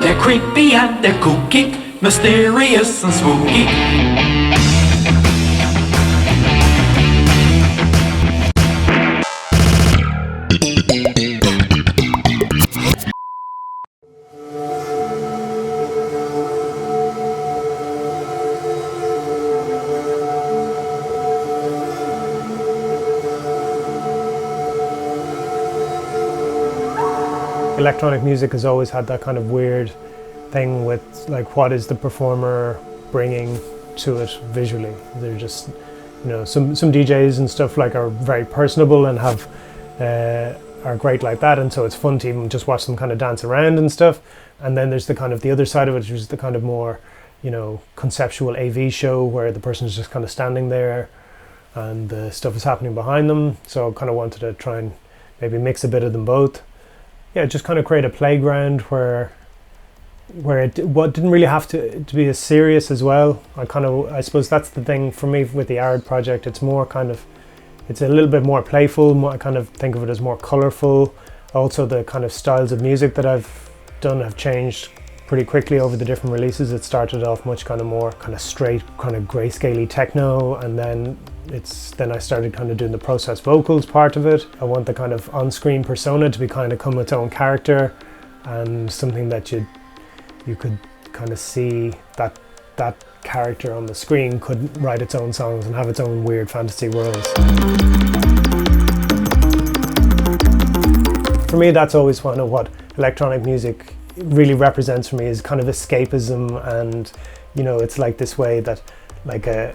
They're creepy and they're kooky, mysterious and spooky. Electronic music has always had that kind of weird thing with like what is the performer bringing to it visually. They're just, you know, some DJs and stuff like are very personable and have are great like that, and so it's fun to even just watch them kind of dance around and stuff. And then there's the kind of the other side of it, which is the kind of more, you know, conceptual AV show where the person's just kind of standing there and the stuff is happening behind them. So I kind of wanted to try and maybe mix a bit of them both. Yeah, just kind of create a playground where it didn't really have to be as serious as well. I suppose that's the thing for me with the Arad project. It's more kind of, it's a little bit more playful. I kind of think of it as more colorful. Also, the kind of styles of music that I've done have changed pretty quickly over the different releases. It started off much kind of more kind of straight, kind of grayscale-y techno, and then I started kind of doing the processed vocals part of it. I want the kind of on-screen persona to be kind of come its own character and something that you could kind of see that character on the screen could write its own songs and have its own weird fantasy worlds. For me, that's always one of what electronic music really represents for me, is kind of escapism. And you know, it's like this way that like a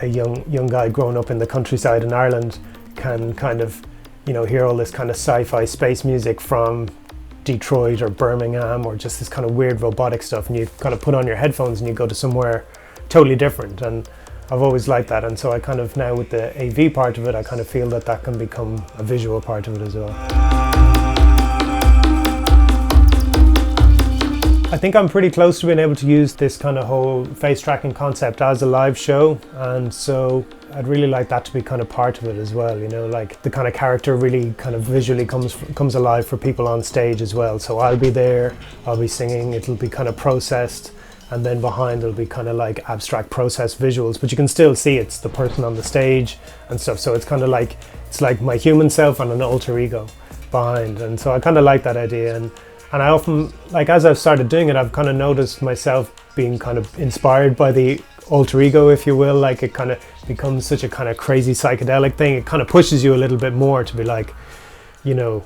young guy growing up in the countryside in Ireland can kind of, you know, hear all this kind of sci-fi space music from Detroit or Birmingham, or just this kind of weird robotic stuff, and you kind of put on your headphones and you go to somewhere totally different. And I've always liked that, and so I kind of now with the AV part of it, I kind of feel that can become a visual part of it as well. I think I'm pretty close to being able to use this kind of whole face tracking concept as a live show, and so I'd really like that to be kind of part of it as well, you know, like the kind of character really kind of visually comes alive for people on stage as well. So I'll be there, I'll be singing, it'll be kind of processed, and then behind it'll be kind of like abstract processed visuals, but you can still see it's the person on the stage and stuff. So it's kind of like, it's like my human self and an alter ego behind, and so I kind of like that idea. And I often, like as I've started doing it, I've kind of noticed myself being kind of inspired by the alter ego, if you will. Like it kind of becomes such a kind of crazy psychedelic thing. It kind of pushes you a little bit more to be like, you know,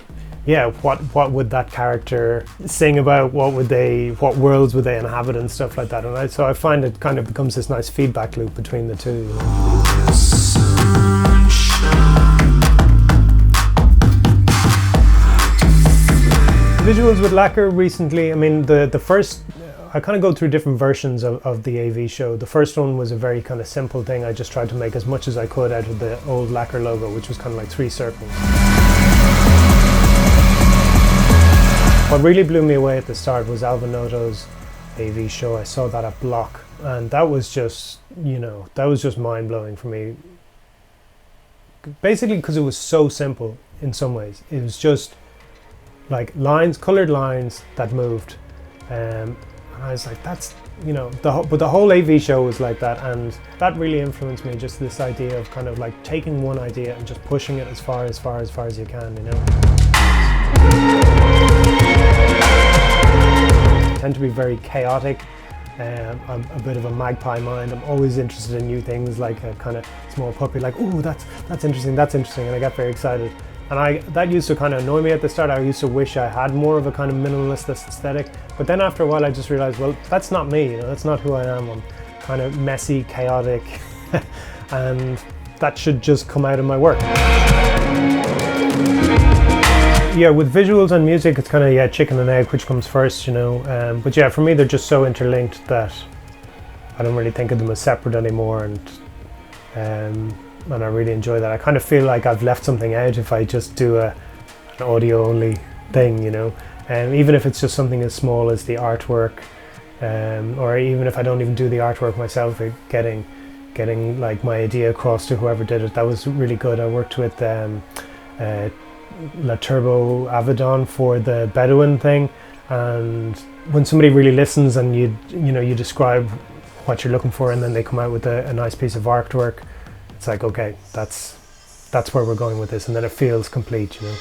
yeah, what would that character sing about? What worlds would they inhabit and stuff like that. And so I find it kind of becomes this nice feedback loop between the two. Visuals with lacquer recently, I mean the first, I kind of go through different versions of the AV show. The first one was a very kind of simple thing. I just tried to make as much as I could out of the old lacquer logo, which was kind of like 3 circles. What really blew me away at the start was Alvinotto's AV show. I saw that at Block, and that was just, you know, that was just mind-blowing for me. Basically because it was so simple in some ways. It was just like lines, colored lines that moved, and I was like, that's, you know, but the whole AV show was like that, and that really influenced me. Just this idea of kind of like taking one idea and just pushing it as far as you can, you know. I tend to be very chaotic. I'm a bit of a magpie mind. I'm always interested in new things, like a kind of small puppy, like, oh, that's interesting, and I get very excited. And that used to kind of annoy me at the start. I used to wish I had more of a kind of minimalist aesthetic. But then after a while I just realized, well, that's not me, you know, that's not who I am. I'm kind of messy, chaotic, and that should just come out of my work. Yeah, with visuals and music, it's kind of, yeah, chicken and egg, which comes first, you know. But yeah, for me, they're just so interlinked that I don't really think of them as separate anymore, and I really enjoy that. I kind of feel like I've left something out if I just do an audio-only thing, you know. Even if it's just something as small as the artwork, or even if I don't even do the artwork myself, getting like my idea across to whoever did it. That was really good. I worked with La Turbo Avedon for the Bedouin thing, and when somebody really listens and you describe what you're looking for, and then they come out with a nice piece of artwork, it's like, okay, that's where we're going with this, and then it feels complete, you know.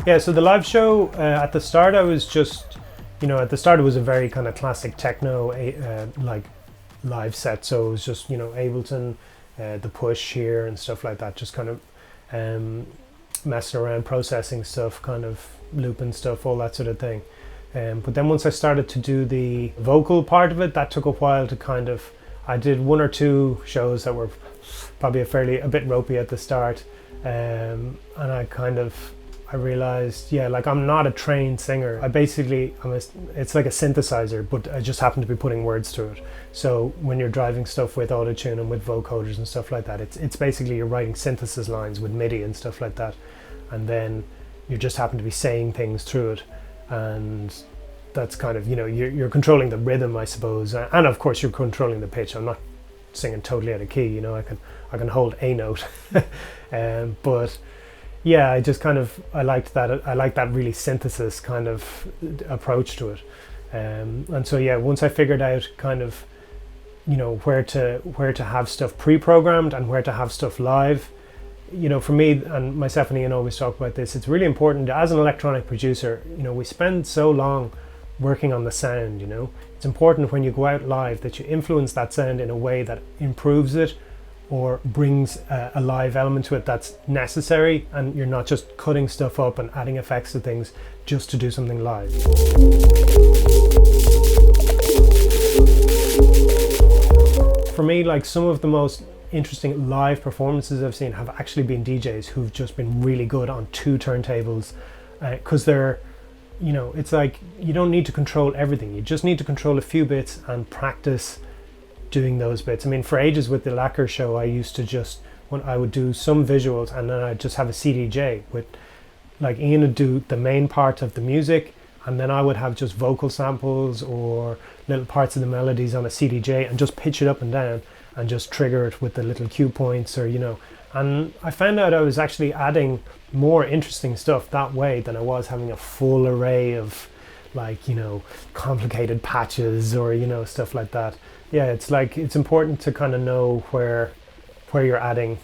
Yeah, so the live show, at the start I was just, at the start it was a very kind of classic techno like live set. So it was just, Ableton, the push here and stuff like that, just kind of messing around, processing stuff, kind of looping stuff, all that sort of thing. But then once I started to do the vocal part of it, that took a while to kind of, I did one or two shows that were probably a bit ropey at the start. And I realized, yeah, like I'm not a trained singer. It's like a synthesizer, but I just happen to be putting words to it. So when you're driving stuff with autotune and with vocoders and stuff like that, it's basically you're writing synthesis lines with MIDI and stuff like that. And then you just happen to be saying things through it. And that's kind of, you're controlling the rhythm, I suppose. And of course you're controlling the pitch. I'm not singing totally out of key, I can hold a note. But yeah, I liked that really synthesis kind of approach to it. And so yeah, once I figured out kind of, where to have stuff pre-programmed and where to have stuff live, for me, and myself and Ian always talk about this, it's really important as an electronic producer, we spend so long working on the sound, It's important when you go out live that you influence that sound in a way that improves it or brings a live element to it that's necessary, and you're not just cutting stuff up and adding effects to things just to do something live. For me, like some of the most interesting live performances I've seen have actually been DJs who've just been really good on two turntables, because they're, it's like you don't need to control everything. You just need to control a few bits and practice doing those bits. I mean, for ages with the Lacquer show, I used to when I would do some visuals and then I'd just have a CDJ with, like, Ian would do the main part of the music, and then I would have just vocal samples or little parts of the melodies on a CDJ and just pitch it up and down and just trigger it with the little cue points, or and I found out I was actually adding more interesting stuff that way than I was having a full array of, like, complicated patches or stuff like that. Yeah, it's like it's important to kind of know where you're adding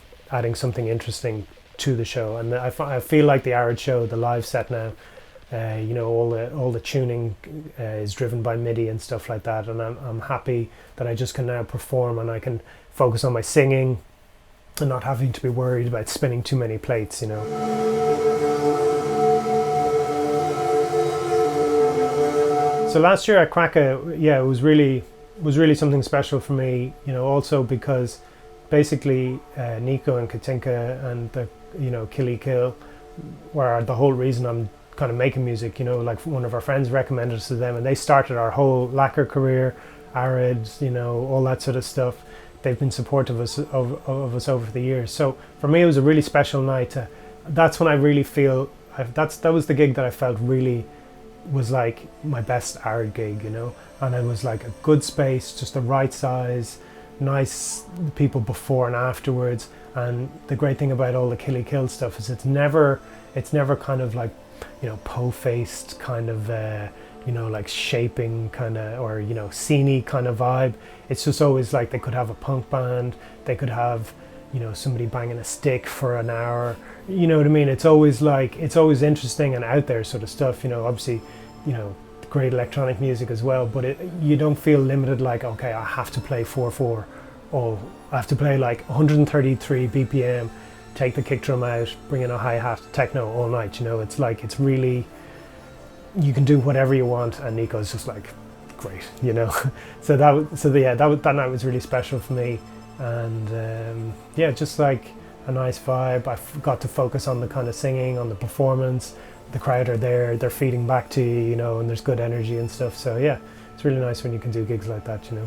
something interesting to the show. And I feel like the Arad show, the live set now, all the tuning is driven by MIDI and stuff like that, and I'm happy that I just can now perform and I can focus on my singing and not having to be worried about spinning too many plates, So last year at KRAKE, yeah, it was really something special for me, also because basically Nico and Katinka and the Killy Kill were the whole reason I'm kind of making music. Like one of our friends recommended us to them, and they started our whole Lacquer career, Arad, all that sort of stuff. They've been supportive of us over the years. So for me, it was a really special night. That's when I really feel that was the gig that I felt really was like my best Arad gig, and it was like a good space, just the right size, nice people before and afterwards. And the great thing about all the Killy Kill stuff is it's never kind of like, po-faced kind of like shaping kind of, or sceney kind of vibe. It's just always like they could have a punk band, they could have somebody banging a stick for an hour, what I mean? It's always interesting and out there sort of stuff. Obviously, the great electronic music as well, but you don't feel limited like, okay, I have to play 4/4, or I have to play like 133 BPM, take the kick drum out, bring in a hi-hat, techno all night, you know. It's like, it's really, you can do whatever you want, and Nico's just like, great, you know. So that night was really special for me, and yeah, just like a nice vibe. I got to focus on the kind of singing, on the performance. The crowd are there, they're feeding back to you, you know, and there's good energy and stuff. So yeah, it's really nice when you can do gigs like that, you know.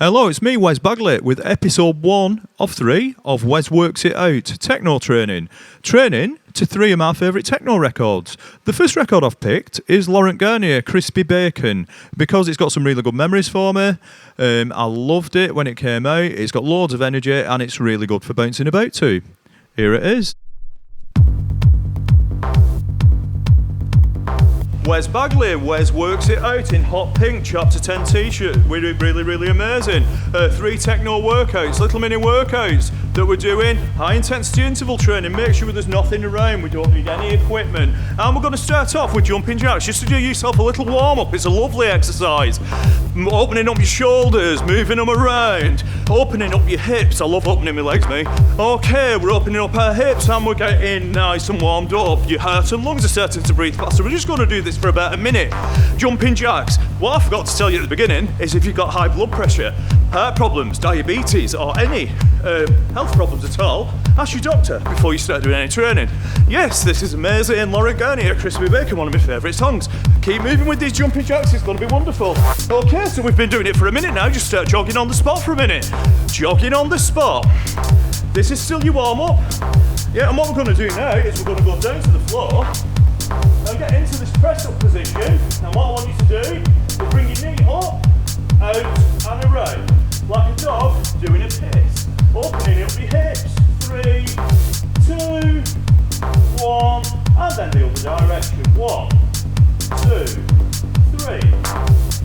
Hello, it's me, Wes Baggaley, with episode 1 of 3 of Wes Works It Out, techno training. Training to 3 of my favourite techno records. The first record I've picked is Laurent Garnier, Crispy Bacon, because it's got some really good memories for me. I loved it when it came out, it's got loads of energy, and it's really good for bouncing about to. Here it is. Wes Baggaley, Wes Works It Out in hot pink chapter 10 t-shirt. Really, really, really amazing. 3 techno workouts, little mini workouts that we're doing. High intensity interval training. Make sure there's nothing around. We don't need any equipment. And we're going to start off with jumping jacks, just to do yourself a little warm up. It's a lovely exercise. Opening up your shoulders, moving them around, opening up your hips. I love opening my legs, mate. Okay, we're opening up our hips and we're getting nice and warmed up. Your heart and lungs are starting to breathe faster. We're just going to do this for about a minute. Jumping jacks. What I forgot to tell you at the beginning is if you've got high blood pressure, heart problems, diabetes, or any health problems at all, ask your doctor before you start doing any training. Yes, this is amazing. Laurent Garnier, Crispy Bacon, one of my favourite songs. Keep moving with these jumping jacks, it's going to be wonderful. Okay, so we've been doing it for a minute now. Just start jogging on the spot for a minute. Jogging on the spot. This is still your warm up. Yeah, and what we're going to do now is we're going to go down to the floor and get into this press up position. And what I want you to do is bring your knee up, out and around, like a dog doing a piss. Opening up your hips. 3, 2, 1, and then the other direction. 1, 2, 3,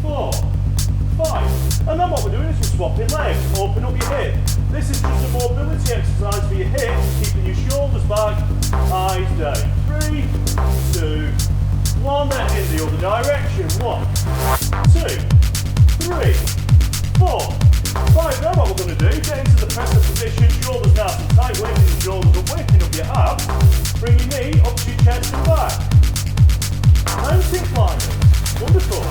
4, 5. And then what we're doing is we're swapping legs. Open up your hip. This is just a mobility exercise for your hips, keeping your shoulders back, eyes down. 3, 2, 1, then in the other direction. 1, 2, 3, 4, 5. Now what we're going to do, get into the presser position, shoulders nice and tight, waking the shoulders up, waking up your abs. Bring your knee up to your chest and back. Mountain climbing. Wonderful.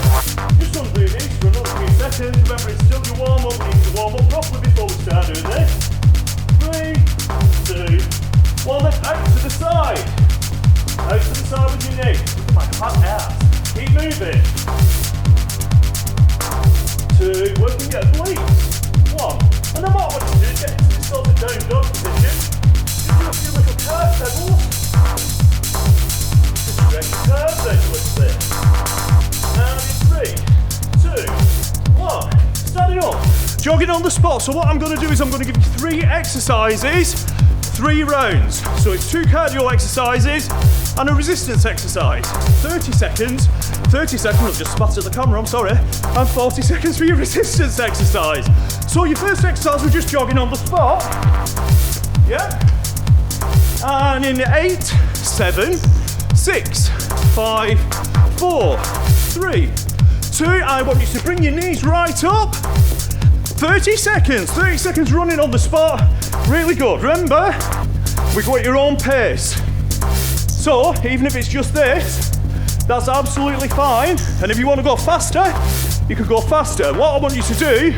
Just going to do this for another few seconds. Remember, it's still your warm up. We need to warm up properly before we start doing this. 3, 2, 1, then out to the side. Out to the side with your knee. Look at my fat ass. Keep moving. 2, working your obliques. 1. And then what I want you to do is get into this sort of down dog position. Just do a few little calf pedals. Just stretch your calves out a little bit. And in 3, 2, 1. Standing up. Jogging on the spot. So what I'm going to do is I'm going to give you 3 exercises, 3 rounds. So it's 2 cardio exercises and a resistance exercise. 30 seconds. 30 seconds, I've just spat at the camera, I'm sorry. And 40 seconds for your resistance exercise. So your first exercise, we're just jogging on the spot. Yeah. And in 8, 7, 6, 5, 4, 3, 2, I want you to bring your knees right up. 30 seconds running on the spot. Really good. Remember, We go at your own pace. So, even if it's just this, that's absolutely fine. And if you want to go faster, you can go faster. What I want you to do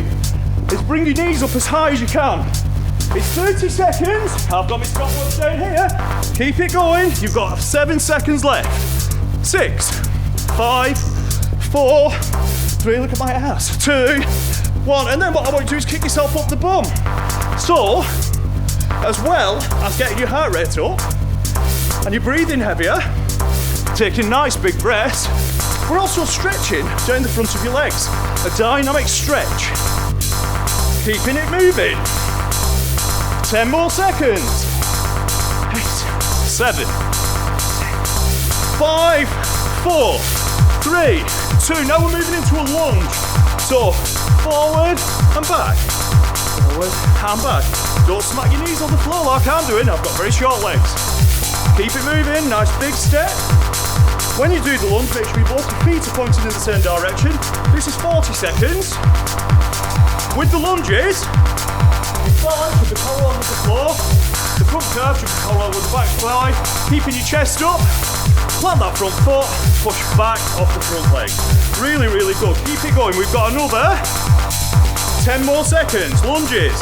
is bring your knees up as high as you can. It's 30 seconds. I've got my stopwatch down here. Keep it going. You've got 7 seconds left. 6, 5, 4, 3, look at my ass. 2, 1, and then what I want you to do is kick yourself up the bum. So, as well as getting your heart rate up, and you're breathing heavier, taking nice big breaths, we're also stretching down the front of your legs. A dynamic stretch. Keeping it moving. 10 more seconds. 8, 7, 5, 4, 3, 2. Now we're moving into a lunge. So, forward and back. Forward and back. Don't smack your knees on the floor like I'm doing. I've got very short legs. Keep it moving. Nice big step. When you do the lunge, make sure both your feet are pointing in the same direction. This is 40 seconds. With the lunges, you fly with the collar over the floor, the front curve should be parallel with the back fly, keeping your chest up, plant that front foot, push back off the front leg. Really, really good. Keep it going. We've got another 10 more seconds. Lunges.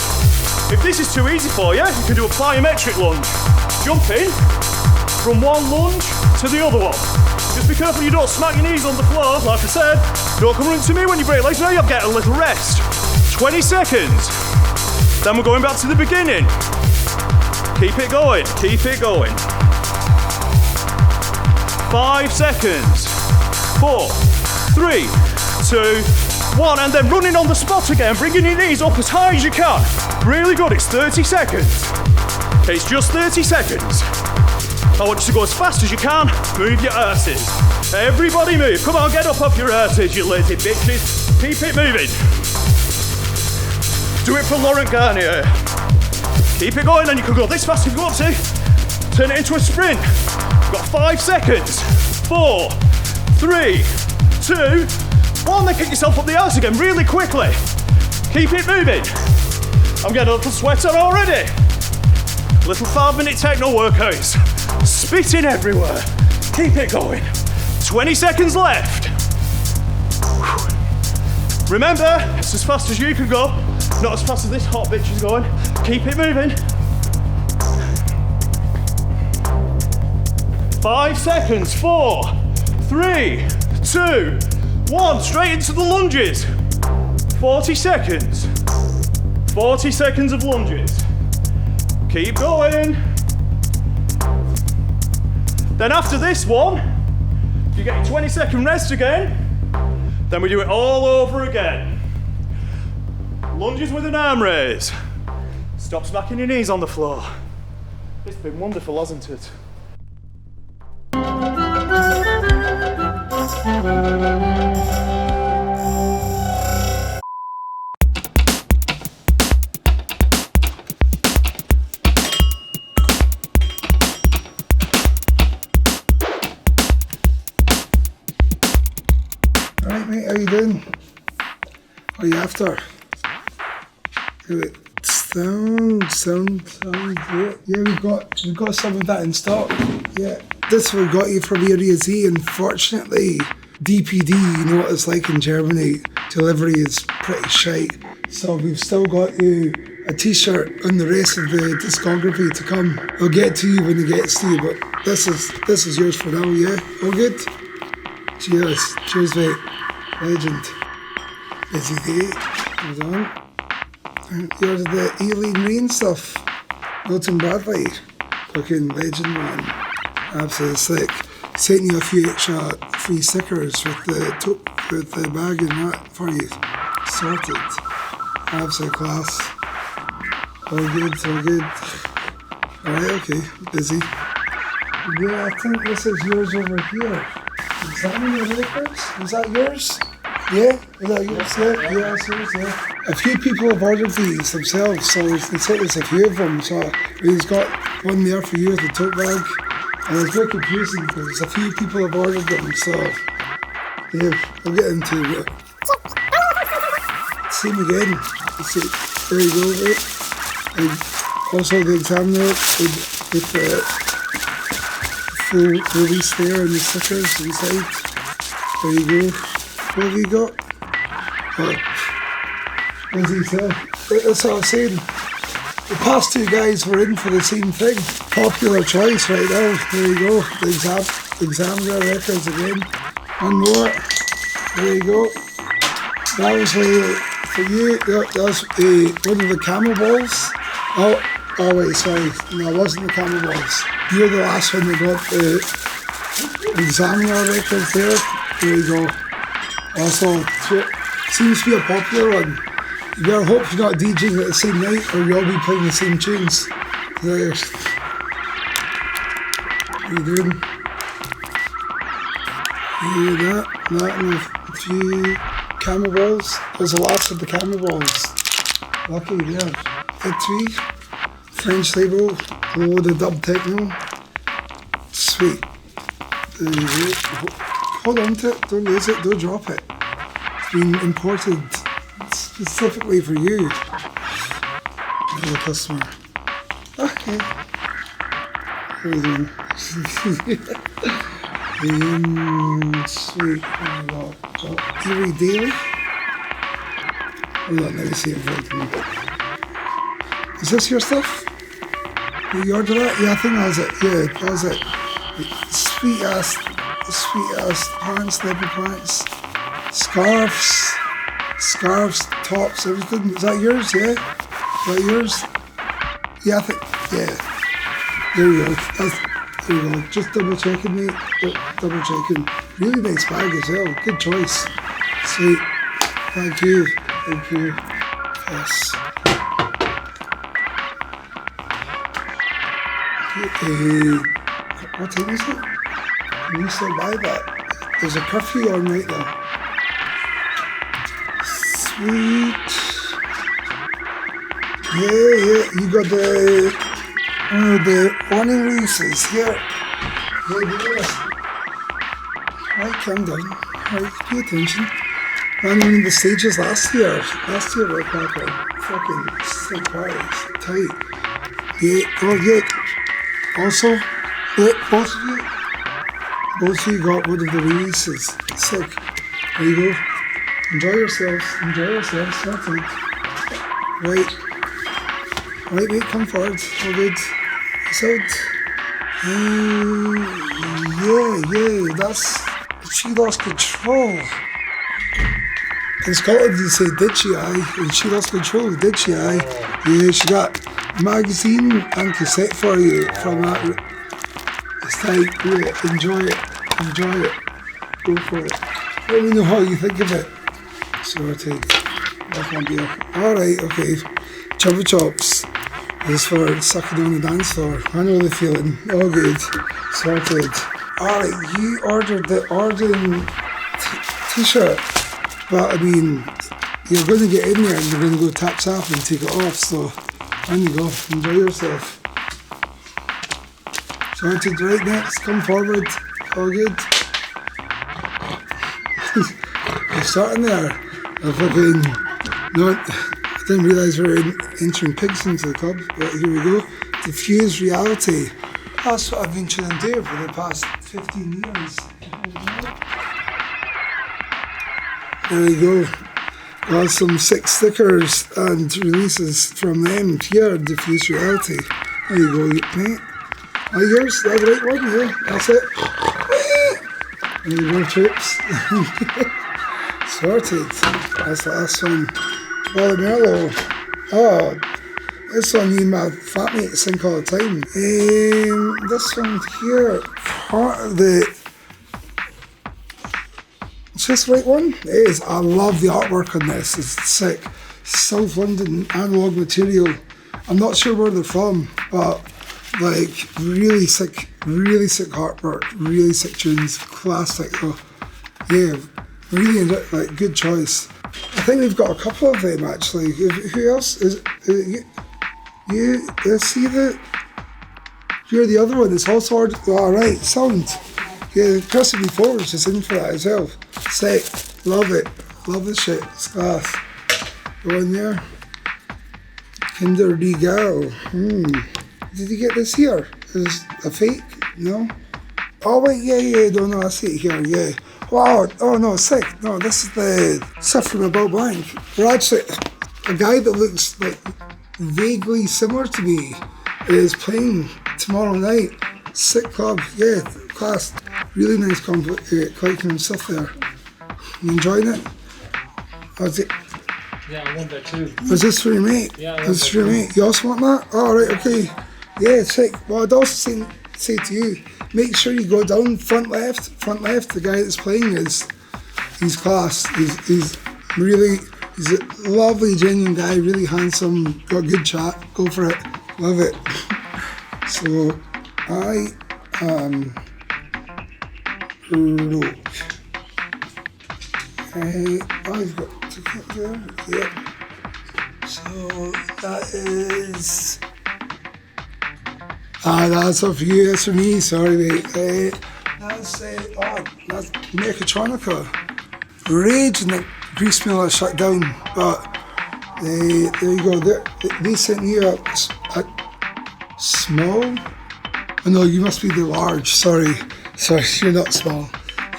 If this is too easy for you, you can do a plyometric lunge. Jumping from one lunge to the other one. Just be careful you don't smack your knees on the floor. Like I said, don't come running to me when you break legs. Now you'll get a little rest. 20 seconds. Then we're going back to the beginning. Keep it going, keep it going. 5 seconds. 4, 3, 2, 1, and then running on the spot again, bringing your knees up as high as you can. Really good, it's 30 seconds. It's just 30 seconds. I want you to go as fast as you can, move your asses. Everybody move, come on, get up off your asses, you lazy bitches. Keep it moving. Do it for Laurent Garnier. Keep it going, and you can go this fast if you want to. Turn it into a sprint. You've got 5 seconds. 4, 3, 2, 1. Then kick yourself up the arse again really quickly. Keep it moving. I'm getting a little sweat on already. Little 5-minute techno workouts. Spitting everywhere. Keep it going. 20 seconds left. Remember, it's as fast as you can go. Not as fast as this hot bitch is going. Keep it moving. 5 seconds. 4, 3, 2, 1. Straight into the lunges. 40 seconds. 40 seconds of lunges. Keep going. Then after this one, you get a 20-second rest again. Then we do it all over again. Lunges with an arm raise. Stop smacking your knees on the floor. It's been wonderful, hasn't it? Right, mate, how you doing? What are you after? Sound. Yeah, we've got some of that in stock. Yeah, this we got you from Area Z. Unfortunately, DPD, you know what it's like in Germany. Delivery is pretty shite. So we've still got you a T-shirt and the rest of the discography to come. I'll get to you when it gets to you, but this is yours for now. Yeah, all good. Cheers, mate. Legend. Busy day. Hold on. You're the Ely Marine stuff. Milton Bradley. Fucking legend, man. Absolutely slick. Sent you a few extra free stickers with the bag and that for you. Sorted. Absolute class. All good. Alright, okay. Busy. Yeah, I think this is yours over here. Is that one of the records? Is that yours? Yeah? Is that yours? Yeah, it's yours, yeah. A few people have ordered these themselves, so they sent us a few of them. So he's got one there for you with the tote bag. And it's very confusing because a few people have ordered them, so yeah, I'll get into it. Same again. There you go, mate. And also the examiner with the full release there and the stickers inside. There you go. What have you got? What does he say? That's what I was saying. The past two guys were in for the same thing. Popular choice right now. There you go. The Examiner records again. One more. There you go. That was for you. That was one of the camel balls. Oh wait, sorry. No, it wasn't the camel balls. You're the last one that got the Examiner records there. There you go. Also, seems to be a popular one. You better hope you're not DJing at the same night or you'll be playing the same tunes. There. What are you doing? Yeah, that and a few camel balls. There's the last of the camel balls. Lucky, yeah. Hit 3. French label. Load of dub techno. Sweet. There you go. Hold on to it. Don't lose it. Don't drop it. It's been imported specifically for you. For the customer. Okay. How are you doing? Sweet. Every daily? Hold on, let me see if I can. Is this your stuff? Did you order that? Yeah, I think that was it. Yeah, that was it. Sweet ass pants, leopard pants, scarves, tops, everything. Is that yours? Yeah? Is that yours? Yeah, I think, yeah. There you go. There you go. Just double checking, mate. Double checking. Really nice bag as well. Good choice. Sweet. Thank you. Thank you. Yes. What time is it? Can you still buy that? There's a curfew on right now. Sweet. Yeah, you got the warning releases here. Right, calm down. Right, pay attention. Ran one of the stages last year. Last year right back on. Fucking sick parties. Tight. Yeah, oh yeah. Also, yeah, both of you got one of the releases. Sick. There you go. Enjoy yourselves. Nothing. Right, mate, come forward. All good. Sound. Yeah, that's... She lost control. In Scotland, you say, did she, aye? And she lost control, did she, aye? Yeah, she got magazine and cassette for you from that. It's like, yeah, enjoy it. Go for it. Let me know how you think of it. Sorted. That one beer. Alright, okay. Chubba Chops is for sucking on the dance floor. I know the feeling. All good. Sorted. Alright, you ordered the Arden t-shirt. But I mean, you're going to get in there and you're going to go taps off and take it off. So, on you go. Enjoy yourself. Sorted. Right, next. Come forward. All good. You're starting there. I didn't realise we were entering pigs into the club, but here we go. Diffuse reality. That's what I've been trying to do for the past 15 years. There you go. Got some 6 stickers and releases from them here, Diffuse reality. There you go, mate. Oh, yours? That's the right one, yeah. That's it. There you go, troops. Sorted. That's the last one. Oh, Merlo. Oh, this one me and my flatmate sing all the time. This one here, part of the... It's just the right one? It is. I love the artwork on this. It's sick. South London analog material. I'm not sure where they're from, but like really sick artwork, really sick tunes, classic. Oh, yeah, really like good choice. I think we've got a couple of them actually. Who else is you? See the? You're the other one. It's also alright. Sound. Yeah, Chris before was just in for that as well. Sick. Love it. Love this shit. It's class. Go in there. Kinder Regal. Did you get this here? There's a fake? No? Oh wait, yeah, no, I see it here, yeah. Wow, oh no, sick. No, this is the stuff from About Blank. We're actually, a guy that looks like vaguely similar to me is playing tomorrow night. Sick club, yeah, class. Really nice collection and stuff there. You enjoying it? Was it? Yeah, I want that too. Was this for your mate? Yeah, I was this for your mate? You also want that? Oh, right, okay. Yeah, sick. Well, I'd also say to you, make sure you go down front left. The guy that's playing he's class. He's a lovely, genuine guy, really handsome, got good chat. Go for it. Love it. So, I am broke. I've got to get there. Yep. So that is. That's up for you. That's for me. Sorry, mate. That's Mechatronica. Rage and the Grease Mill are shut down, but there you go. They sent you a small. Oh no, you must be the large. Sorry, you're not small.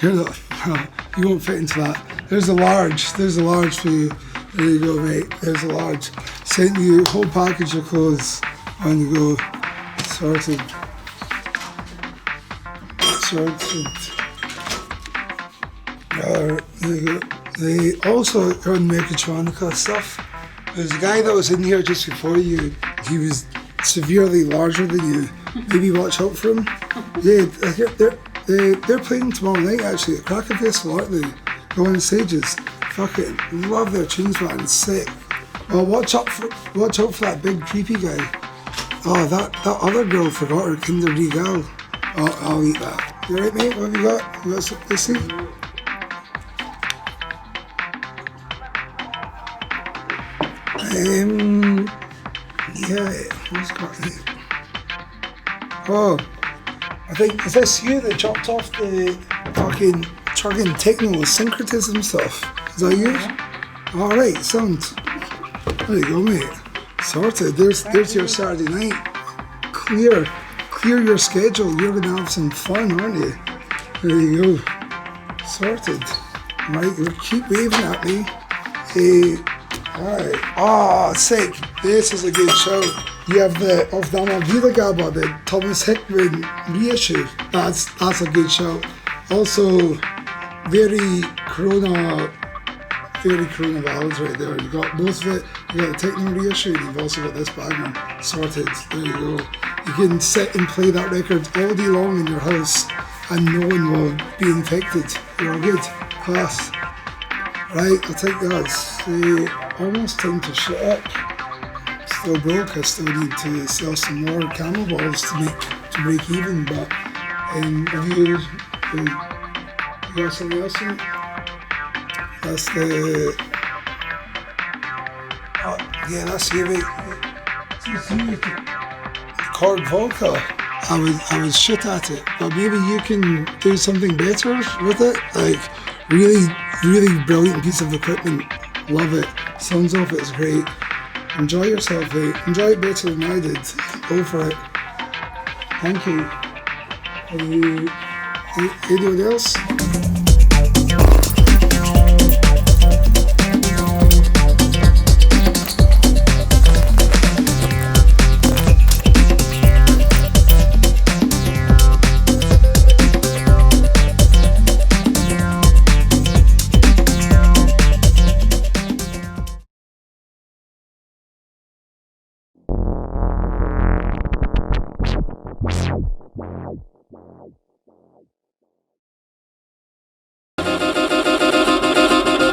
You're not. No, you won't fit into that. There's a large for you. There you go, mate. There's a large. Sent you a whole package of clothes on the go. Sorted. There you go. They also run Mechatronica stuff. There's a guy that was in here just before you. He was severely larger than you. Maybe watch out for him. Yeah, they're playing tomorrow night actually at Krake Festival, aren't they? Going on stages. Fucking love their tunes, man. It's sick. Well, watch out for that big creepy guy. Oh, that other girl forgot her Kinder Regal. Oh, I'll eat that. You right, mate? What have you got? Let's see. Yeah, who's got it? Oh, I think, is this you that chopped off the fucking chugging techno syncretism stuff? Is that you? Alright, sound. There you go, mate. Sorted. There's your Saturday night. Clear your schedule. You're gonna have some fun, aren't you? There you go. Sorted. Right, you keep waving at me. Hey, alright. Ah, sick. This is a good show. You have the Of Dama Vida Gaba, the Thomas Hickman reissue. That's a good show. Also, very Corona ballads right there. You got both of it. You got the techno reissue, and you've also got this banger. Sorted. There you go. You can sit and play that record all day long in your house, and no one will be infected. You're all good. Class. Right, I think that's almost time to shut up. Still broke. I still need to sell some more camel balls to break even. But have you got something else in it? That's the. Oh, yeah, that's you, mate. Cord vodka. I was shit at it, but maybe you can do something better with it. Like really, really brilliant piece of equipment. Love it. Sounds off it's great. Enjoy yourself, mate. Enjoy it better than I did. Go for it. Thank you. Anyone else?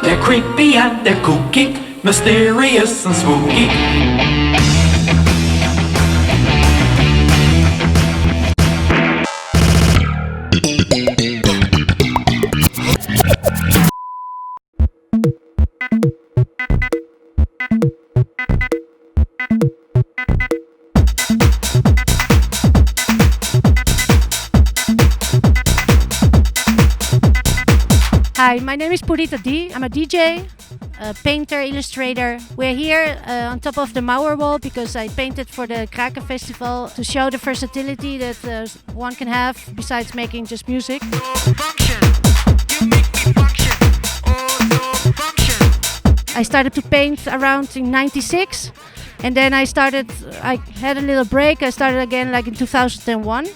They're creepy and they're kooky, mysterious and spooky. Hi, my name is Purita D. I'm a DJ. a painter, illustrator. We're here on top of the Mauer wall because I painted for the KRAKE Festival to show the versatility that one can have besides making just music. I started to paint around in '96, and then I had a little break. I started again like in 2001.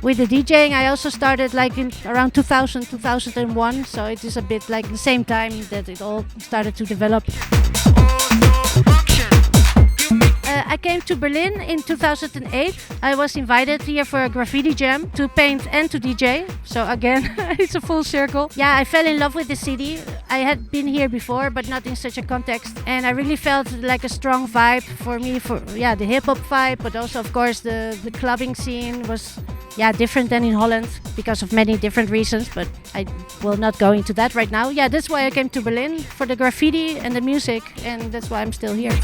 With the DJing, I also started like in around 2000, 2001, so it is a bit like the same time that it all started to develop. I came to Berlin in 2008. I was invited here for a graffiti jam to paint and to DJ. So again, it's a full circle. Yeah, I fell in love with the city. I had been here before, but not in such a context. And I really felt like a strong vibe for me, the hip-hop vibe, but also, of course, the clubbing scene was different than in Holland because of many different reasons, but I will not go into that right now. Yeah, that's why I came to Berlin, for the graffiti and the music, and that's why I'm still here.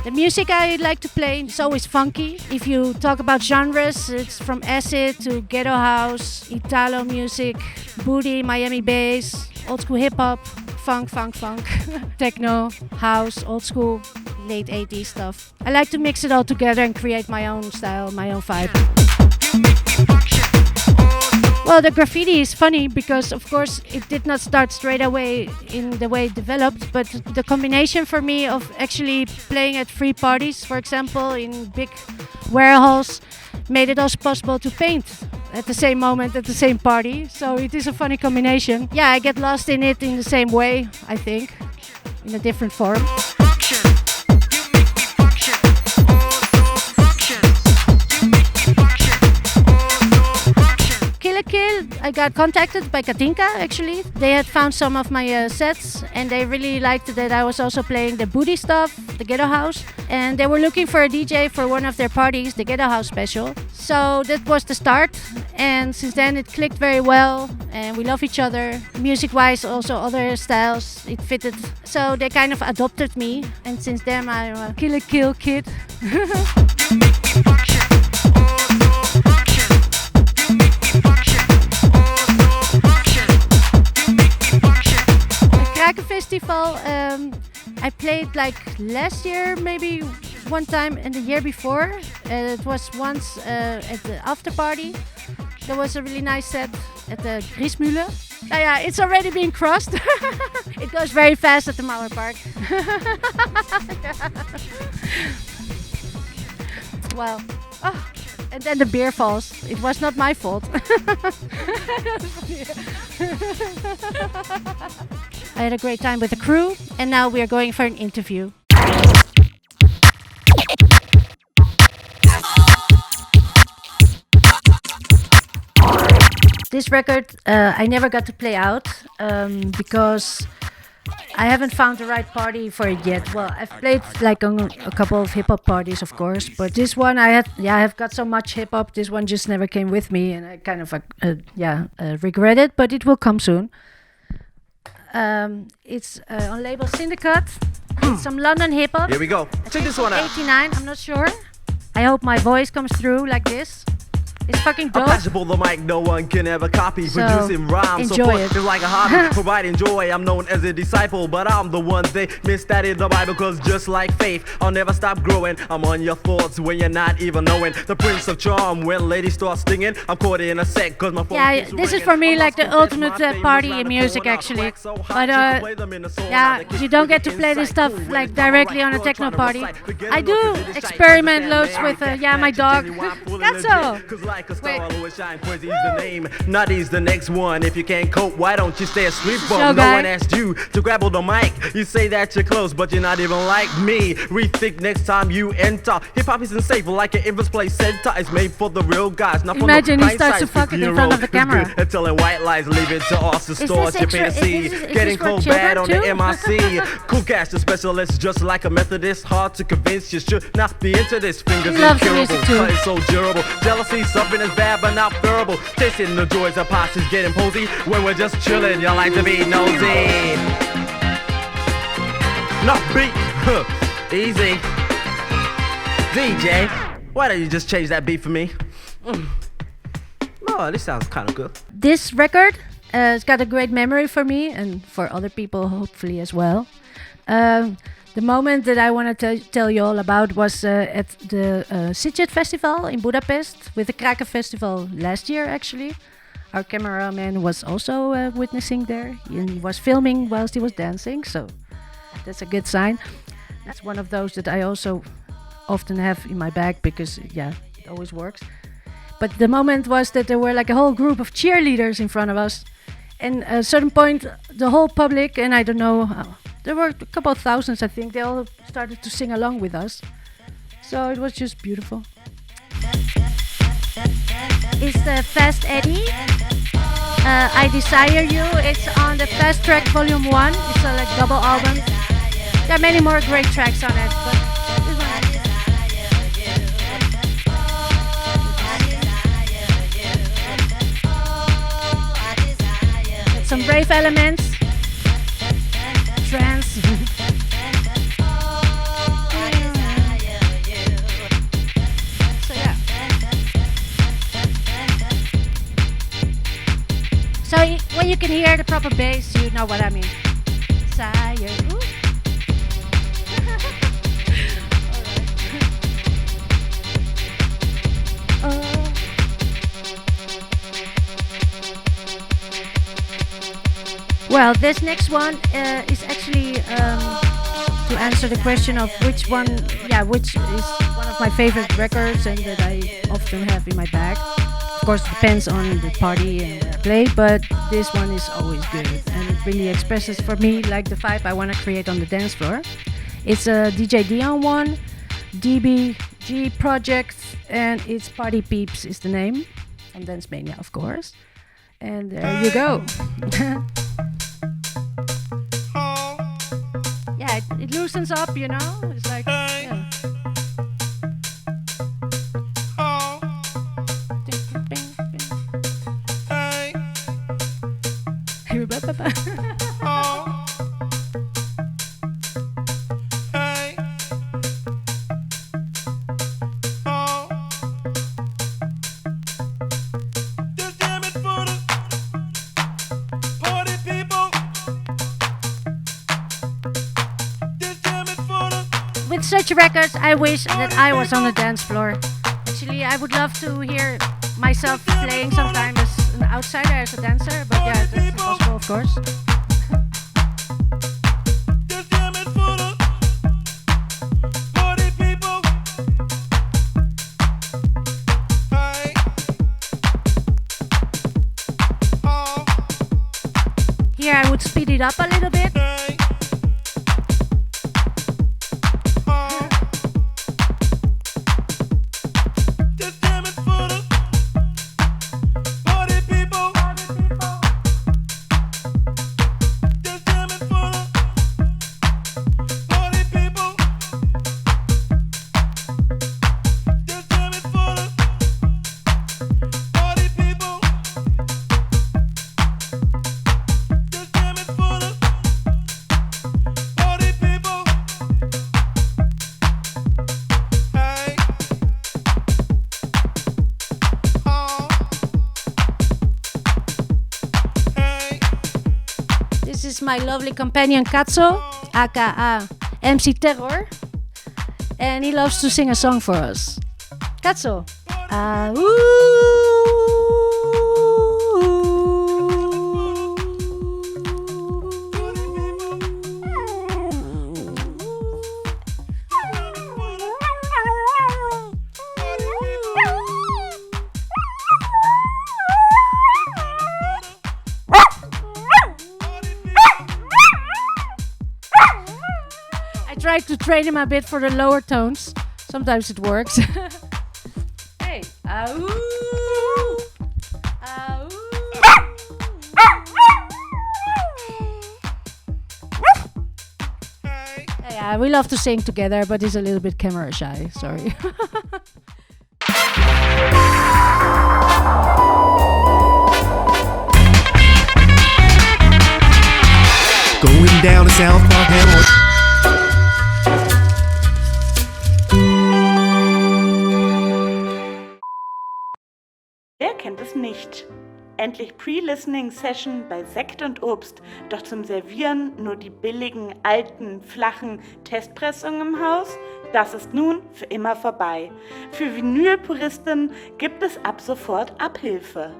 The music I like to play is always funky. If you talk about genres, it's from acid to ghetto house, Italo music, booty, Miami bass, old school hip hop, funk, techno, house, old school, late 80s stuff. I like to mix it all together and create my own style, my own vibe. Well, the graffiti is funny because, of course, it did not start straight away in the way it developed, but the combination for me of actually playing at free parties, for example, in big warehouses, made it also possible to paint at the same moment, at the same party. So it is a funny combination. Yeah, I get lost in it in the same way, I think, in a different form. I got contacted by Katinka, actually. They had found some of my sets and they really liked that I was also playing the booty stuff, the ghetto house, and they were looking for a DJ for one of their parties, the ghetto house special. So that was the start, and since then it clicked very well and we love each other. Music-wise, also other styles, it fitted. So they kind of adopted me, and since then I'm a kill kid. KRAKE Festival, I played like last year, maybe one time, and the year before. It was once at the after party. There was a really nice set at the Griesmühle. Yeah, it's already been crossed. It goes very fast at the Mauer Park. Well, and then the beer falls. It was not my fault. I had a great time with the crew, and now we are going for an interview. This record I never got to play out because I haven't found the right party for it yet. Well, I've played like on a couple of hip hop parties, of course, but this one I've got so much hip hop. This one just never came with me, and I kind of regret it. But it will come soon. It's on label Syndicate. It's some London hip hop. Here we go. Check this one out. 89. I'm not sure. I hope my voice comes through like this. It's fucking dope. I'm passable the mic, no one can ever copy. So, producing rhymes, enjoy so it. It's like a hobby. Providing joy, I'm known as a disciple, but I'm the one they missed that in the Bible. Cause just like faith, I'll never stop growing. I'm on your thoughts when you're not even knowing. The Prince of Charm, when ladies start stinging, I'm caught in a sec cause my phone keeps this is ringing. for me like the ultimate party in music, actually. But you don't get to play this stuff like directly on a techno party. I do experiment loads with my dog. Gatso. Wait. Shine, cause he's the name, not he's the next one. If you can't cope, why don't you stay asleep? So No one asked you to grab hold the mic. You say that you're close, but you're not even like me. Rethink next time you enter. Hip hop isn't safe like an inverse play center. It's made for the real guys, not for Imagine the he starts to fuck it in front of the camera. And telling white lies, leave it to us to start you pay to see. Getting cold bad on the MIC. Cool cash, the specialist, just like a Methodist. Hard to convince, you should not be into this. Fingers incurable, cut is so durable. Jealousy, something is bad but not bearable. Tasting the joys of posses getting posy. When we're just chilling, you like to be nosy. Not beat, easy. DJ, why don't you just change that beat for me? Oh, this sounds kind of good. This record has got a great memory for me and for other people, hopefully as well. The moment that I want to tell you all about was at the Krake Festival in Budapest, with the Krake Festival last year, actually. Our cameraman was also witnessing there. He was filming whilst he was dancing, so that's a good sign. That's one of those that I also often have in my bag because, yeah, it always works. But the moment was that there were like a whole group of cheerleaders in front of us. And at a certain point, the whole public, and I don't know, there were a couple of thousands, I think, they all started to sing along with us. So it was just beautiful. It's the Fast Eddie. I Desire You. It's on the Fast Track Volume 1. It's a like double album. There are many more great tracks on it, but this one. It's some brave elements. Trance. So yeah. So when you can hear the proper bass, you know what I mean. Desire. Well, this next one is actually to answer the question of which is one of my favorite records and that I often have in my bag. Of course, it depends on the party and where I play, but this one is always good and it really expresses for me like the vibe I want to create on the dance floor. It's a DJ Dion one, DBG project, and it's Party Peeps is the name, from Dance Mania, of course. And there you go. Yeah, it loosens up, you know. It's like, yeah. With such records, I wish that I was on the dance floor. Actually, I would love to hear myself playing sometime as an outsider, as a dancer, but yeah, that's impossible, of course. Here I would speed it up a little bit. My lovely companion Katso, aka MC Terror, and he loves to sing a song for us. Katso. Try to train him a bit for the lower tones. Sometimes it works. Hey, we love to sing together, but he's a little bit camera shy. Sorry. Going down to South Park. es nicht. Endlich Pre-Listening-Session bei Sekt und Obst, doch zum Servieren nur die billigen, alten, flachen Testpressungen im Haus? Das ist nun für immer vorbei. Für Vinylpuristen gibt es ab sofort Abhilfe.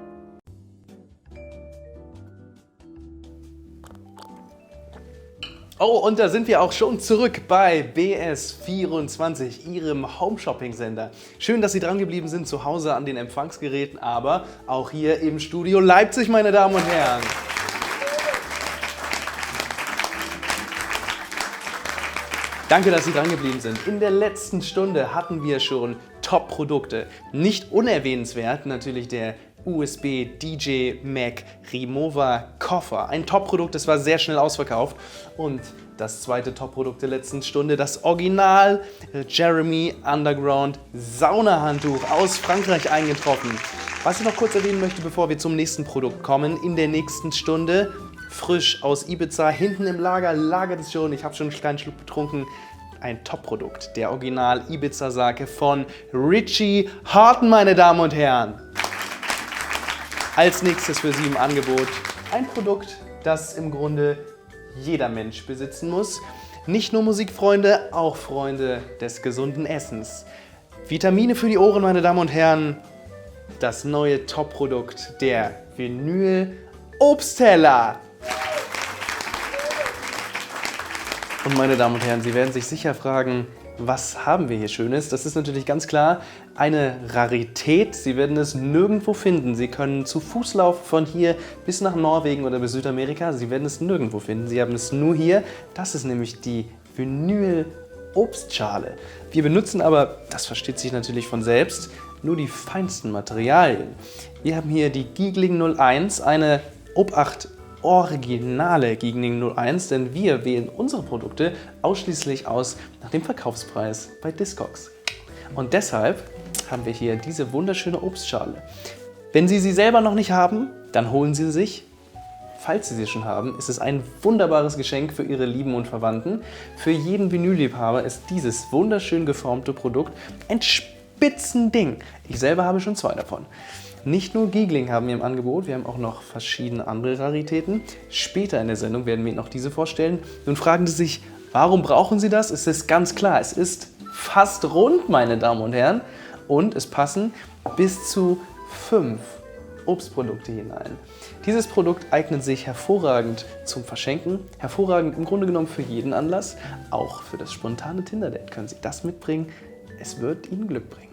Oh, und da sind wir auch schon zurück bei BS24, Ihrem Home-Shopping-Sender. Schön, dass Sie dran geblieben sind, zu Hause an den Empfangsgeräten, aber auch hier im Studio Leipzig, meine Damen und Herren. Danke, dass Sie dran geblieben sind. In der letzten Stunde hatten wir schon Top-Produkte. Nicht unerwähnenswert natürlich der USB DJ Mag Remover Koffer. Ein Top-Produkt, das war sehr schnell ausverkauft. Und das zweite Top-Produkt der letzten Stunde, das Original Jeremy Underground Saunahandtuch aus Frankreich eingetroffen. Was ich noch kurz erwähnen möchte, bevor wir zum nächsten Produkt kommen, in der nächsten Stunde, frisch aus Ibiza, hinten im Lager, lagert es schon, ich habe schon einen kleinen Schluck betrunken, ein Top-Produkt, der Original Ibiza-Sake von Richie Horton, meine Damen und Herren. Als nächstes für Sie im Angebot ein Produkt, das im Grunde jeder Mensch besitzen muss. Nicht nur Musikfreunde, auch Freunde des gesunden Essens. Vitamine für die Ohren, meine Damen und Herren. Das neue Top-Produkt, der Vinyl-Obstteller. Und meine Damen und Herren, Sie werden sich sicher fragen, was haben wir hier Schönes? Das ist natürlich ganz klar eine Rarität. Sie werden es nirgendwo finden. Sie können zu Fuß laufen von hier bis nach Norwegen oder bis Südamerika. Sie werden es nirgendwo finden. Sie haben es nur hier. Das ist nämlich die Vinyl-Obstschale. Wir benutzen aber, das versteht sich natürlich von selbst, nur die feinsten Materialien. Wir haben hier die Giegling 01, eine Obacht originale Giegling 01, denn wir wählen unsere Produkte ausschließlich aus nach dem Verkaufspreis bei Discogs. Und deshalb haben wir hier diese wunderschöne Obstschale. Wenn Sie sie selber noch nicht haben, dann holen Sie sie sich. Falls Sie sie schon haben, ist es ein wunderbares Geschenk für Ihre Lieben und Verwandten. Für jeden Vinylliebhaber ist dieses wunderschön geformte Produkt ein Spitzending. Ich selber habe schon 2 davon. Nicht nur Giegling haben wir im Angebot, wir haben auch noch verschiedene andere Raritäten. Später in der Sendung werden wir Ihnen auch diese vorstellen. Nun fragen Sie sich, warum brauchen Sie das? Es ist ganz klar, es ist fast rund, meine Damen und Herren. Und es passen bis zu 5 Obstprodukte hinein. Dieses Produkt eignet sich hervorragend zum Verschenken, hervorragend im Grunde genommen für jeden Anlass. Auch für das spontane Tinder-Date können Sie das mitbringen. Es wird Ihnen Glück bringen.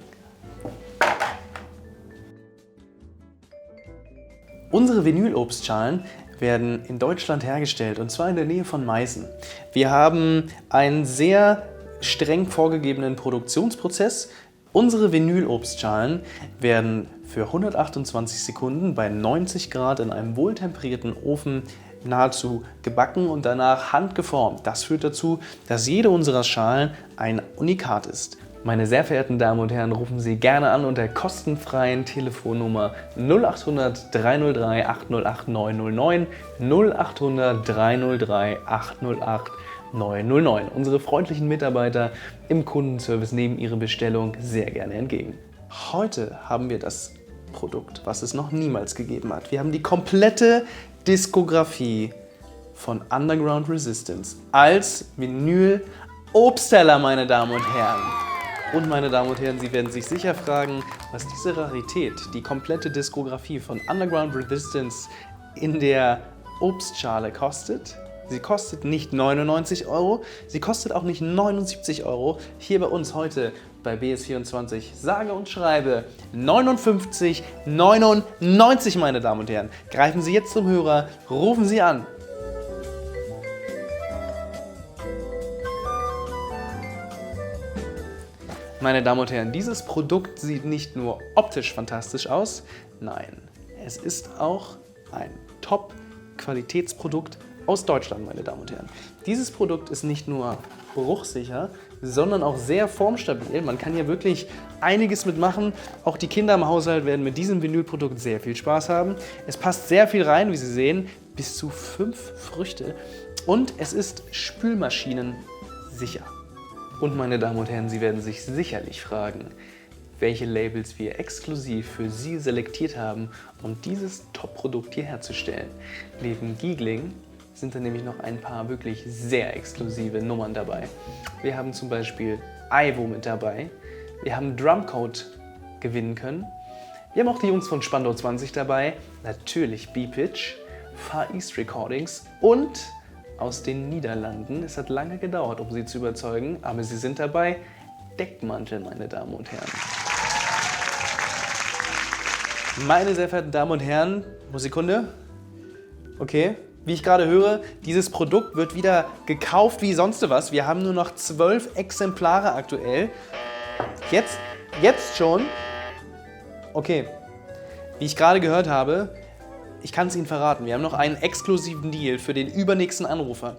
Unsere Vinylobstschalen werden in Deutschland hergestellt, und zwar in der Nähe von Meißen. Wir haben einen sehr streng vorgegebenen Produktionsprozess. Unsere Vinylobstschalen werden für 128 Sekunden bei 90 Grad in einem wohltemperierten Ofen nahezu gebacken und danach handgeformt. Das führt dazu, dass jede unserer Schalen ein Unikat ist. Meine sehr verehrten Damen und Herren, rufen Sie gerne an unter der kostenfreien Telefonnummer 0800 303 808 909 0800 303 808 909. Unsere freundlichen Mitarbeiter im Kundenservice nehmen Ihre Bestellung sehr gerne entgegen. Heute haben wir das Produkt, was es noch niemals gegeben hat. Wir haben die komplette Diskografie von Underground Resistance als Vinyl-Obstteller, meine Damen und Herren. Und meine Damen und Herren, Sie werden sich sicher fragen, was diese Rarität, die komplette Diskografie von Underground Resistance in der Obstschale kostet. Sie kostet nicht 99 €, sie kostet auch nicht 79 €. Hier bei uns heute bei BS24, sage und schreibe 59,99, meine Damen und Herren. Greifen Sie jetzt zum Hörer, rufen Sie an. Meine Damen und Herren, dieses Produkt sieht nicht nur optisch fantastisch aus, nein, es ist auch ein Top-Qualitätsprodukt aus Deutschland, meine Damen und Herren. Dieses Produkt ist nicht nur bruchsicher, sondern auch sehr formstabil. Man kann hier wirklich einiges mitmachen. Auch die Kinder im Haushalt werden mit diesem Vinylprodukt sehr viel Spaß haben. Es passt sehr viel rein, wie Sie sehen, bis zu 5 Früchte. Und es ist spülmaschinensicher. Und meine Damen und Herren, Sie werden sich sicherlich fragen, welche Labels wir exklusiv für Sie selektiert haben, um dieses Top-Produkt hier herzustellen. Neben Giegling sind da nämlich noch ein paar wirklich sehr exklusive Nummern dabei. Wir haben zum Beispiel Ivo mit dabei, wir haben Drumcode gewinnen können, wir haben auch die Jungs von Spandau 20 dabei, natürlich B-Pitch, Far East Recordings und aus den Niederlanden. Es hat lange gedauert, um sie zu überzeugen, aber sie sind dabei. Deckmantel, meine Damen und Herren. Meine sehr verehrten Damen und Herren, Sekunde. Okay, wie ich gerade höre, dieses Produkt wird wieder gekauft wie sonst was. Wir haben nur noch 12 Exemplare aktuell. Jetzt schon. Okay, wie ich gerade gehört habe, ich kann es Ihnen verraten, wir haben noch einen exklusiven Deal für den übernächsten Anrufer.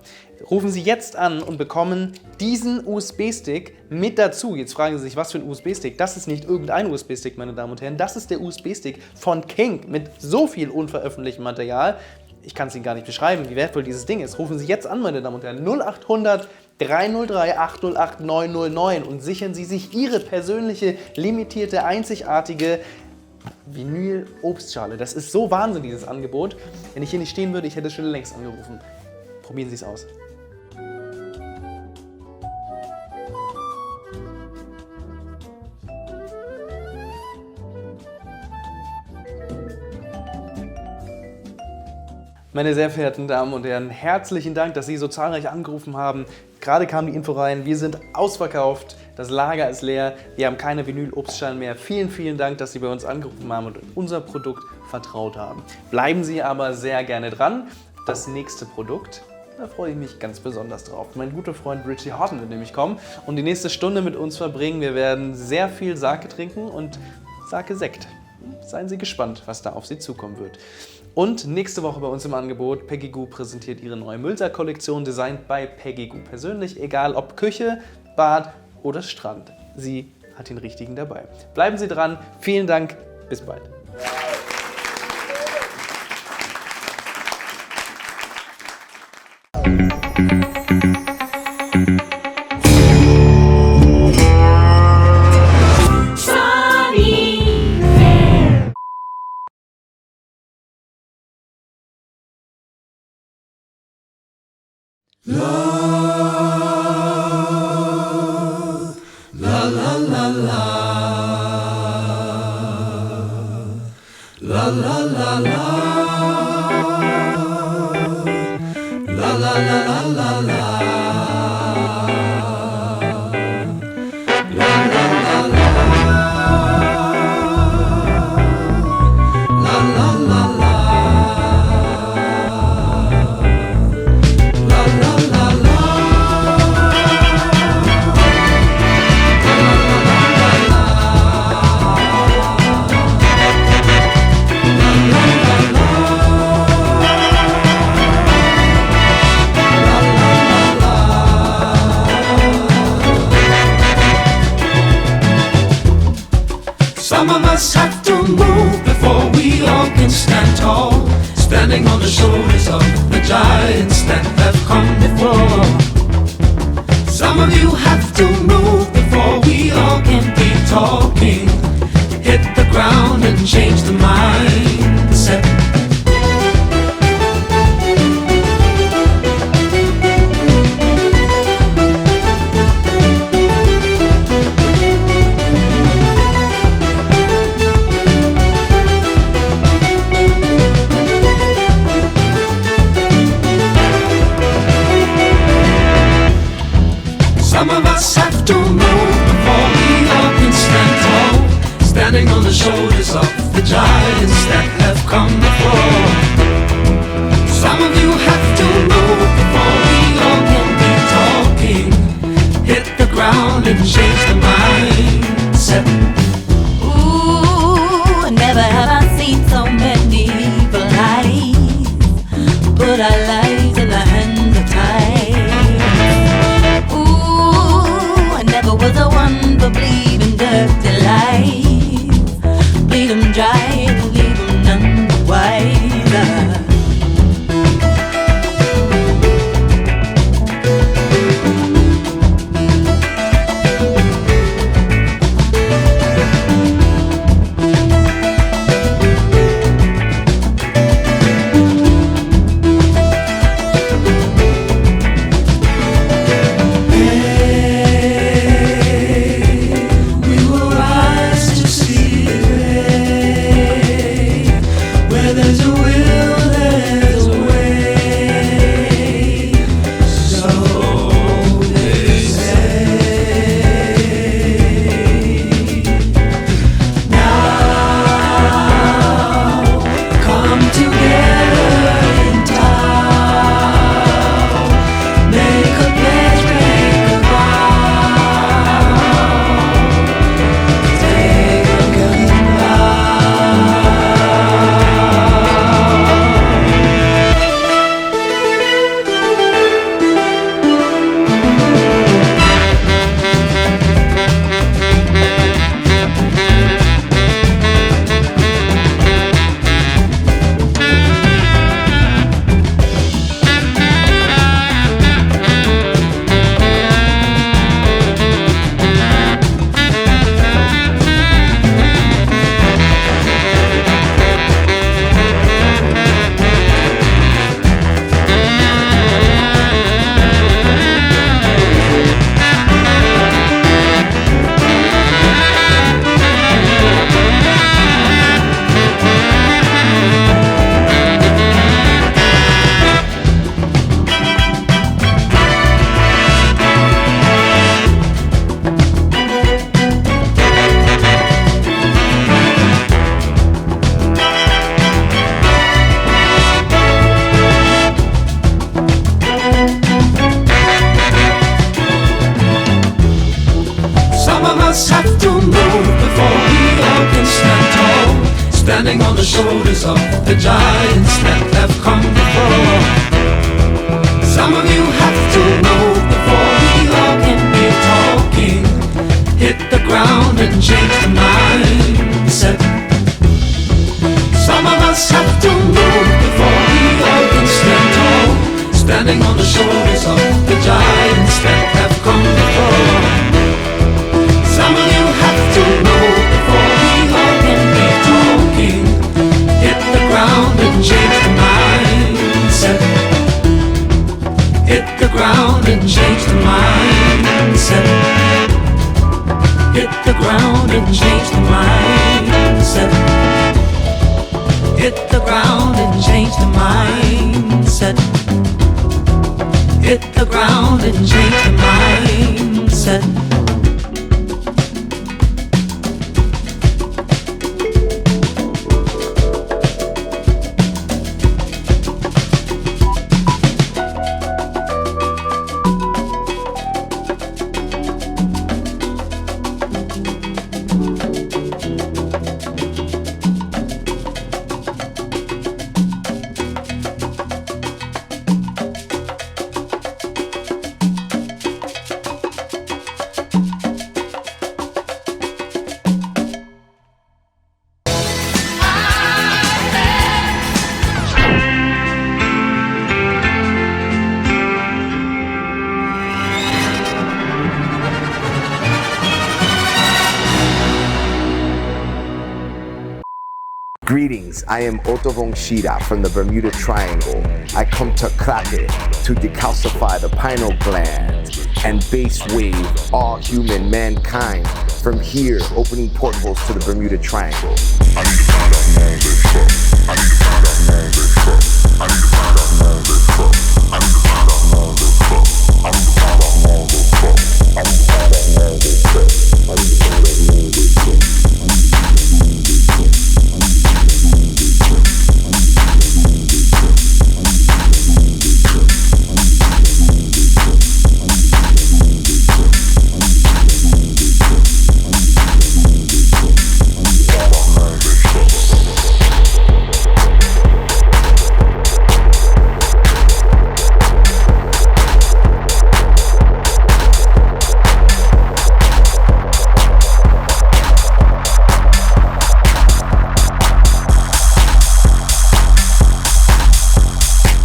Rufen Sie jetzt an und bekommen diesen USB-Stick mit dazu. Jetzt fragen Sie sich, was für ein USB-Stick? Das ist nicht irgendein USB-Stick, meine Damen und Herren. Das ist der USB-Stick von King mit so viel unveröffentlichtem Material. Ich kann es Ihnen gar nicht beschreiben, wie wertvoll dieses Ding ist. Rufen Sie jetzt an, meine Damen und Herren. 0800 303 808 909 und sichern Sie sich Ihre persönliche, limitierte, einzigartige Vinyl-Obstschale. Das ist so Wahnsinn, dieses Angebot. Wenn ich hier nicht stehen würde, ich hätte schon längst angerufen. Probieren Sie es aus. Meine sehr verehrten Damen und Herren, herzlichen Dank, dass Sie so zahlreich angerufen haben. Gerade kam die Info rein, wir sind ausverkauft, das Lager ist leer, wir haben keine Vinyl-Obstschalen mehr. Vielen, vielen Dank, dass Sie bei uns angerufen haben und unser Produkt vertraut haben. Bleiben Sie aber sehr gerne dran. Das nächste Produkt, da freue ich mich ganz besonders drauf. Mein guter Freund Richie Horton wird nämlich kommen und die nächste Stunde mit uns verbringen. Wir werden sehr viel Sake trinken und Sake-Sekt. Seien Sie gespannt, was da auf Sie zukommen wird. Und nächste Woche bei uns im Angebot, Peggy Goo präsentiert ihre neue Müllsack-Kollektion, designt bei Peggy Goo persönlich, egal ob Küche, Bad oder Strand. Sie hat den richtigen dabei. Bleiben Sie dran, vielen Dank, bis bald. Some of us have to move before we all can stand tall, standing on the shoulders of the giants that have come before. Some of you have to move before we all can keep talking, hit the ground and change the mindset. Some of us have to move before we all can stand tall, standing on the shoulders of the giants that have come before. Some of you have to move before we all can be talking, hit the ground and change the mindset. Ooh, never have I seen so many evil eyes put our lives in the hands of time. Never was the one for bleeding dirty lies. Bleed them dry and leave them none the wiser. of us have to move before we all can stand tall, standing on the shoulders of the giants that have come before. Some of you have to move before we all can be talking. Hit the ground and change the mindset. Some of us have to move before we all can stand tall, standing on the shoulders of the giants that have come before. Some of you have to move before we all can be talking. Hit the ground and change the mindset. Hit the ground and change the mindset. Hit the ground and change the mindset. Hit the ground and change the mindset. Hit the ground and change the mindset. Greetings, I am Otto von Schida from the Bermuda Triangle. I come to Krake to decalcify the pineal gland and base wave all human mankind from here, opening portholes to the Bermuda Triangle. I need to find out more of this fuck. I need to find out more of this fuck. I need to find out more of this fuck. I need to find out more of this fuck. I need to find out more of this fuck. I need to find out more of this fuck. I need to find out more of this fuck.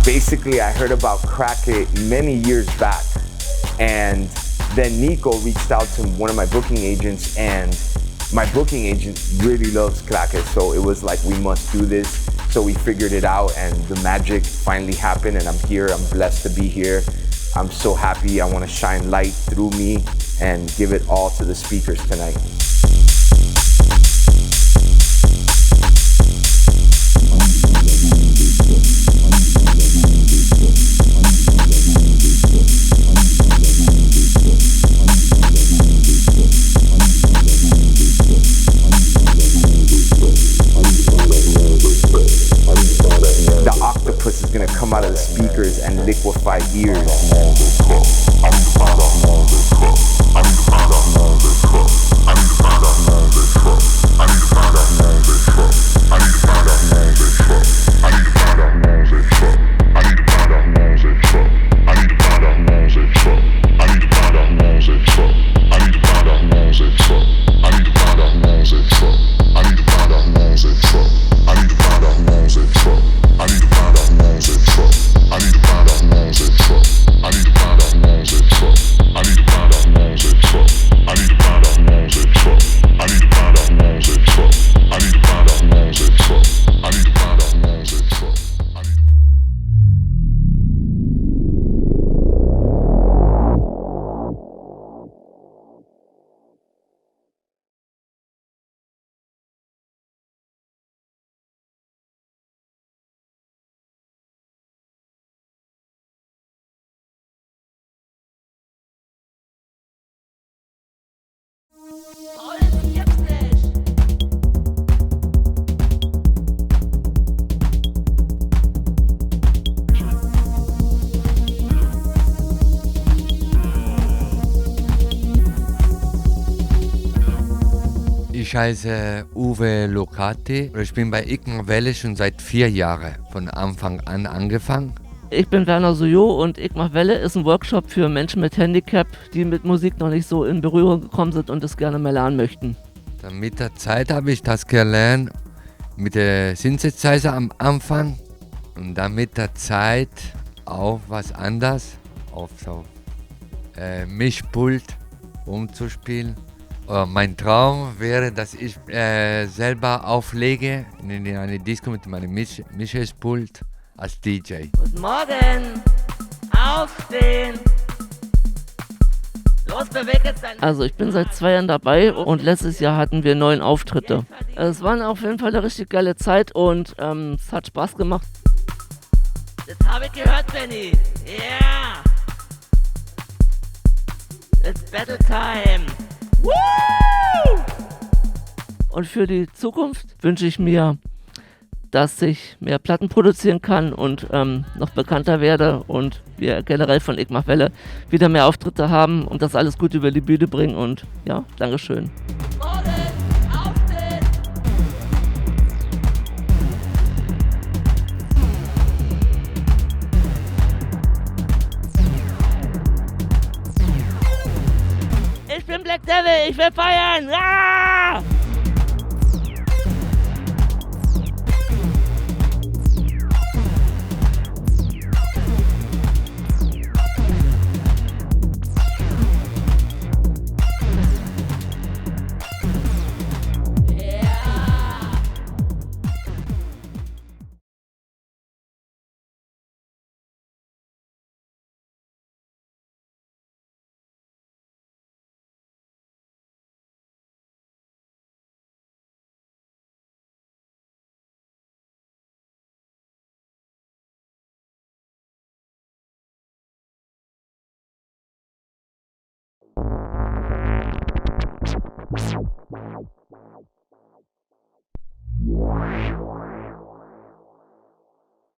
Basically, I heard about KRAKE many years back, and then Nico reached out to one of my booking agents, and my booking agent really loves KRAKE, so it was like, we must do this. So we figured it out, and the magic finally happened, and I'm here. I'm blessed to be here. I'm so happy. I want to shine light through me and give it all to the speakers tonight. Is gonna come out of the speakers and liquefy ears. I need Ich heiße Uwe Locati. Ich bin bei Welle schon seit 4 Jahren von Anfang an angefangen. Ich bin Werner Sojo und Welle ist ein Workshop für Menschen mit Handicap, die mit Musik noch nicht so in Berührung gekommen sind und es gerne mehr lernen möchten. Dann mit der Zeit habe ich das gelernt, mit der Synthesizer am Anfang und dann mit der Zeit auch was anderes, auf so Mischpult umzuspielen. Mein Traum wäre, dass ich selber auflege in eine Disco mit meinem Mischpult als DJ. Guten Morgen! Aufstehen! Los, beweg jetzt dein... Also ich bin seit 2 Jahren dabei und letztes Jahr hatten wir 9 Auftritte. Es war auf jeden Fall eine richtig geile Zeit und es hat Spaß gemacht. Das habe ich gehört, Benny! Yeah! It's battle time! Woo! Und für die Zukunft wünsche ich mir, dass ich mehr Platten produzieren kann und noch bekannter werde und wir generell von Welle wieder mehr Auftritte haben und das alles gut über die Bühne bringen und ja, Dankeschön. Ich bin Black Devil, ich will feiern! Ah!